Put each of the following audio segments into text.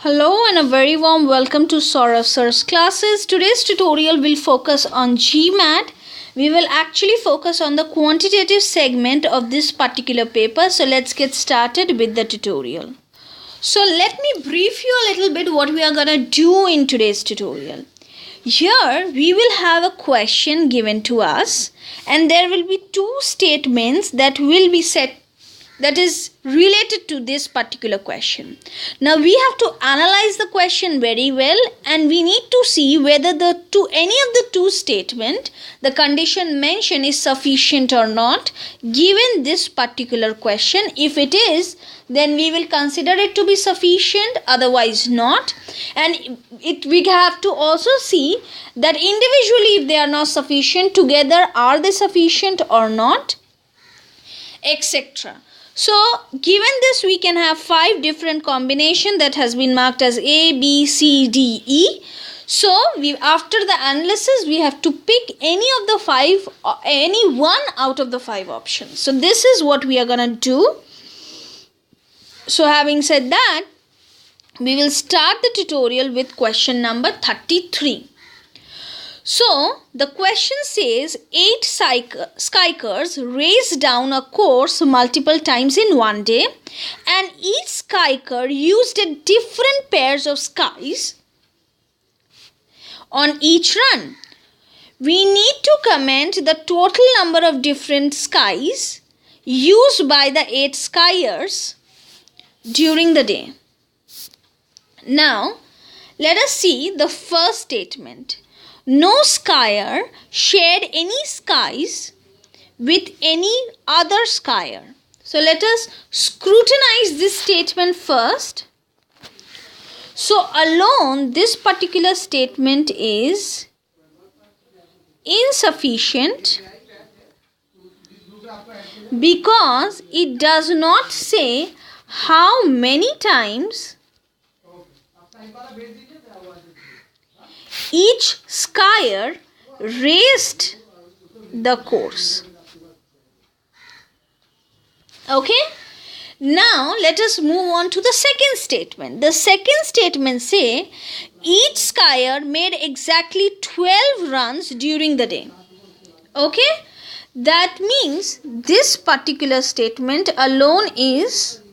Hello and a very warm welcome to Saurav Sir's classes. Today's tutorial will focus on GMAT. We will actually focus on the quantitative segment of this particular paper. So let's get started with the tutorial. So let me brief you a little bit what we are going to do in today's tutorial. Here we will have a question given to us and there will be two statements that will be set that is related to this particular question. Now we have to analyze the question very well and we need to see whether any of the two statement, the condition mentioned is sufficient or not given this particular question. If it is, then we will consider it to be sufficient, otherwise not. And we have to also see that individually if they are not sufficient, together are they sufficient or not, etc. So, given this, we can have 5 different combinations that has been marked as A, B, C, D, E. So, after the analysis, we have to pick any one out of the 5 options. So, this is what we are going to do. So, having said that, we will start the tutorial with question number 33. So, the question says 8 skykers raced down a course multiple times in one day and each skyker used a different pairs of skies on each run. We need to comment the total number of different skies used by the 8 skiers during the day. Now, let us see the first statement. No skyer shared any skies with any other skyer. So let us scrutinize this statement first. So alone this particular statement is insufficient because it does not say how many times each skier raced the course. Okay. Now let us move on to the second statement. The second statement say each skier made exactly 12 runs during the day. Okay. That means this particular statement alone is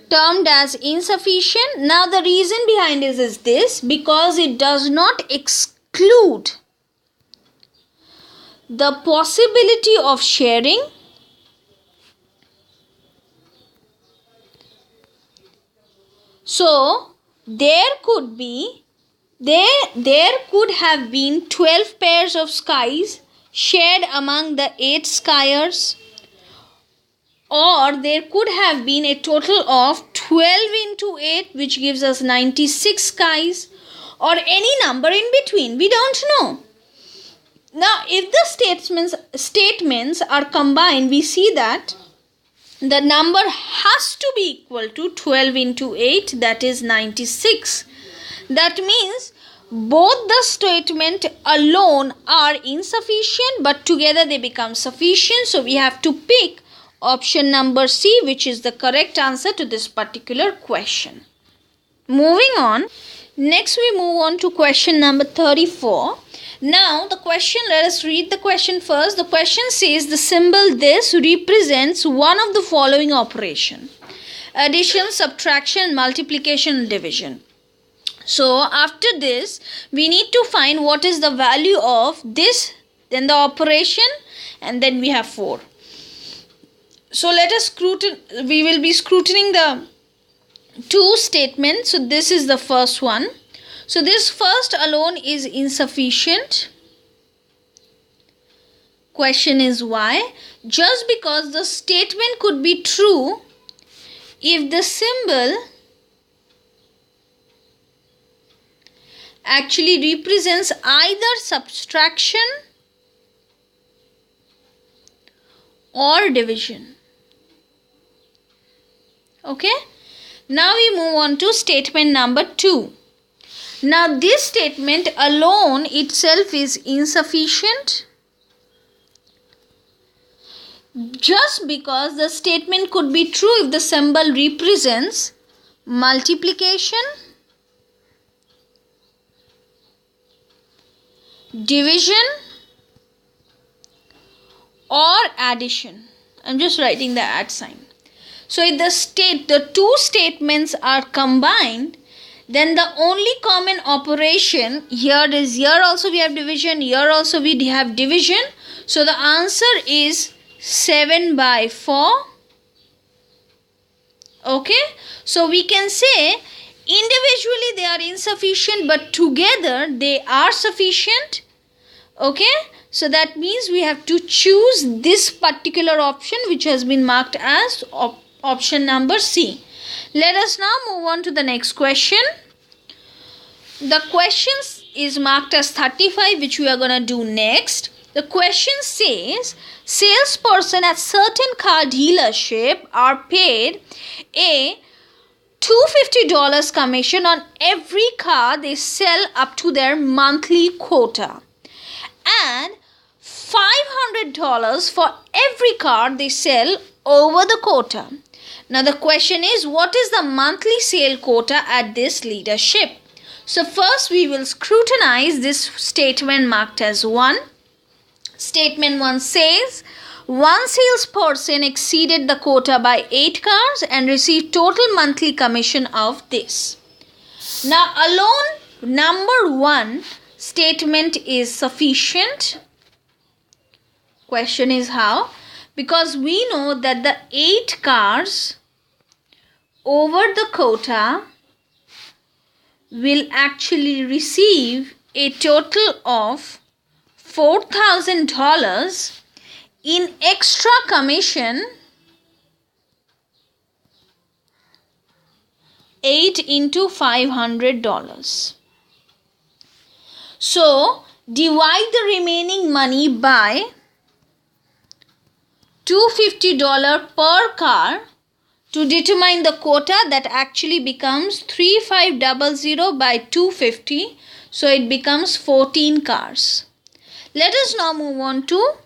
termed as insufficient. Now the reason behind this is this, because it does not exclude the possibility of sharing so there could have been 12 pairs of skies shared among the 8 skiers, or there could have been a total of 12 into 8, which gives us 96 skies, or any number in between. We don't know. Now, if the statements are combined, we see that the number has to be equal to 12 into 8, that is 96. That means both the statement alone are insufficient, but together they become sufficient. So, we have to pick option number C, which is the correct answer to this particular question. Moving on, next we move on to question number 34. Now the question, let us read the question first. The question says the symbol this represents one of the following operation: addition, subtraction, multiplication, division. So after this, we need to find what is the value of this, then the operation, and then we have 4. So let us we will be scrutinizing the two statements. So this is the first one. So this first alone is insufficient. Question is why? Just because the statement could be true if the symbol actually represents either subtraction or division. Okay. Now we move on to statement number 2. Now this statement alone itself is insufficient just because the statement could be true if the symbol represents multiplication, division, or addition. I'm just writing the add sign. So if the two statements are combined, then the only common operation here is, here also we have division, here also we have division. So the answer is 7 by 4. Okay. So we can say individually they are insufficient, but together they are sufficient. Okay. So that means we have to choose this particular option, which has been marked as option number C. Let us now move on to the next question. The question is marked as 35, which we are going to do next. The question says, salesperson at certain car dealership are paid a $250 commission on every car they sell up to their monthly quota, and $500 for every car they sell over the quota. Now the question is, what is the monthly sale quota at this leadership? So first we will scrutinize this statement marked as 1. Statement 1 says, one salesperson exceeded the quota by 8 cars and received total monthly commission of this. Now alone number 1 statement is sufficient. Question is how? Because we know that the 8 cars over the quota will actually receive a total of $4,000 in extra commission. 8 into $500. So divide the remaining money by $250 per car to determine the quota. That actually becomes 3500 by 250. So it becomes 14 cars. Let us now move on to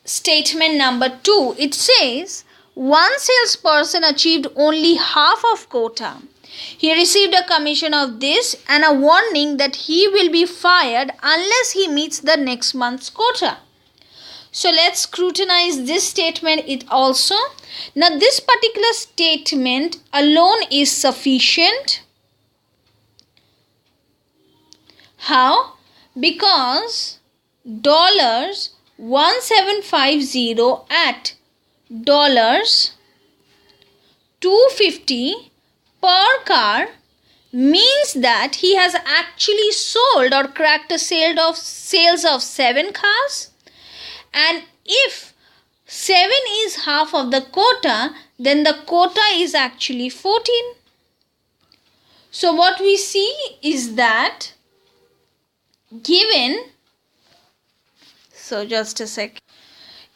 statement number 2. It says, one salesperson achieved only half of quota. He received a commission of this and a warning that he will be fired unless he meets the next month's quota. So let's scrutinize this statement it also. Now this particular statement alone is sufficient. How? Because $1750 at $250 per car means that he has actually sold or cracked a sales of 7 cars. And if 7 is half of the quota, then the quota is actually 14. So what we see is that given, so just a sec,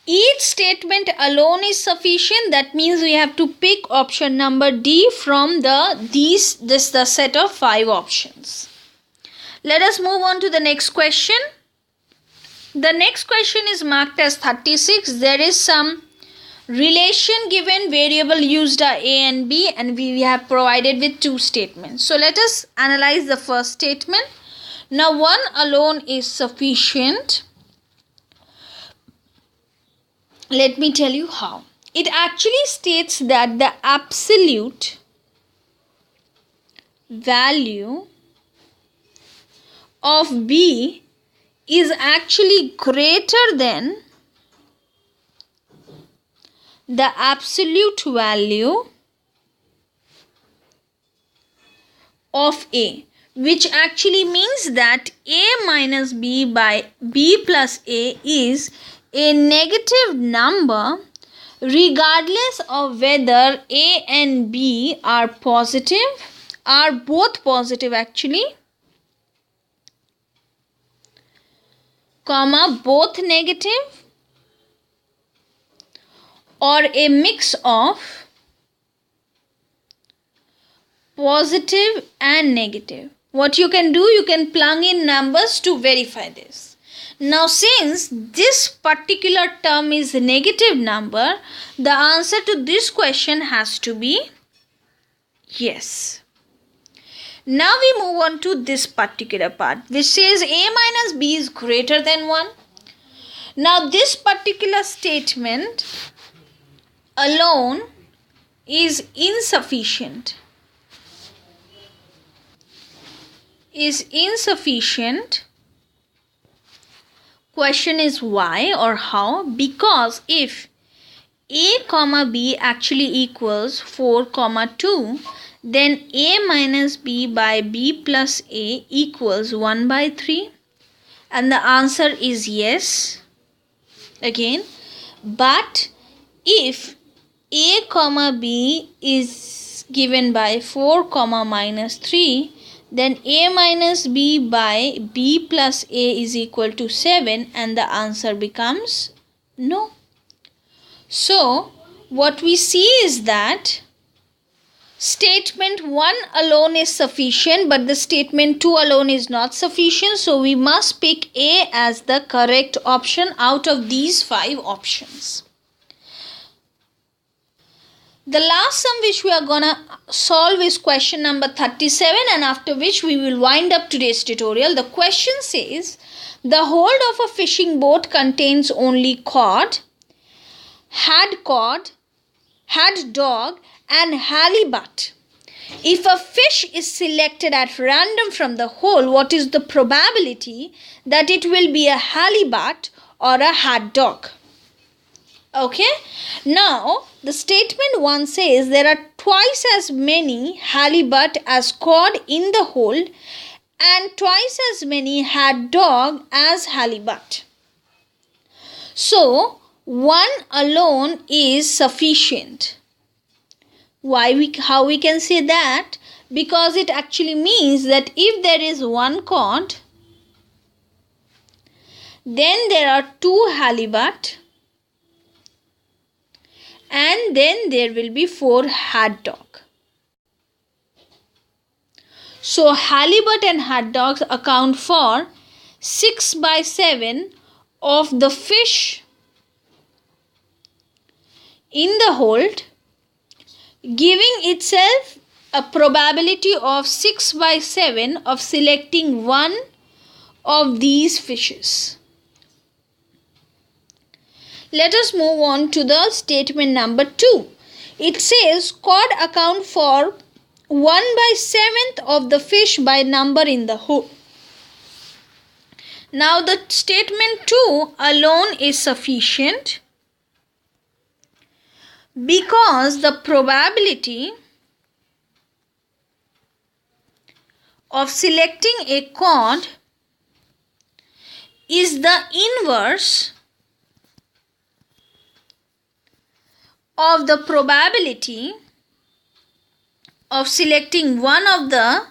each statement alone is sufficient. That means we have to pick option number D from the set of 5 options. Let us move on to the next question. The next question is marked as 36. There is some relation given, variable used are A and B, and we have provided with 2 statements. So let us analyze the first statement. Now 1 alone is sufficient. Let me tell you how. It actually states that the absolute value of B is actually greater than the absolute value of A, which actually means that A minus B by B plus A is a negative number regardless of whether A and B are both positive actually, comma both negative, or a mix of positive and negative. What you can do, you can plug in numbers to verify this. Now since this particular term is a negative number, the answer to this question has to be Yes. Now we move on to this particular part which says a minus b is greater than 1. Now this particular statement alone is insufficient. Question is why or how? Because if a comma b actually equals 4 comma 2, then a minus b by b plus a equals 1 by 3. And the answer is yes. Again, but if a comma b is given by 4 comma minus 3, then a minus b by b plus a is equal to 7, and the answer becomes no. So what we see is that statement 1 alone is sufficient, but the statement 2 alone is not sufficient. So we must pick A as the correct option out of these 5 options. The last sum which we are gonna solve is question number 37, and after which we will wind up today's tutorial. The question says, the hold of a fishing boat contains only cod, had dog and halibut. If a fish is selected at random from the whole, what is the probability that it will be a halibut or a had dog? Okay, now the statement 1 says there are twice as many halibut as cod in the hold and twice as many had dog as halibut. So 1 alone is sufficient. How we can say that? Because it actually means that if there is 1 cod, then there are 2 halibut, and then there will be 4 had dog. So halibut and had dogs account for 6 by 7 of the fish in the hold, giving itself a probability of 6 by 7 of selecting one of these fishes. Let us move on to the statement number 2. It says cod account for 1 by 7th of the fish by number in the hold. Now the statement 2 alone is sufficient because the probability of selecting a cod is the inverse of the probability of selecting one of the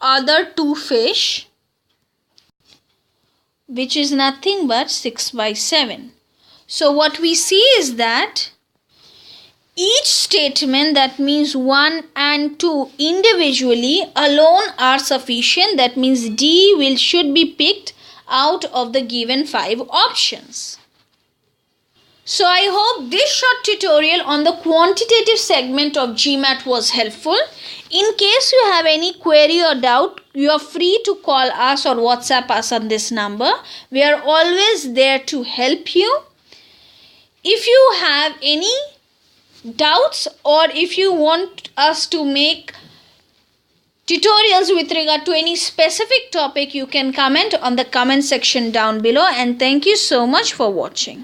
other 2 fish, which is nothing but 6 by 7. So what we see is that each statement, that means 1 and 2 individually alone are sufficient. That means D should be picked out of the given 5 options. So I hope this short tutorial on the quantitative segment of GMAT was helpful. In case you have any query or doubt, you are free to call us or WhatsApp us on this number. We are always there to help you. If you have any doubts or if you want us to make tutorials with regard to any specific topic, you can comment on the comment section down below. And thank you so much for watching.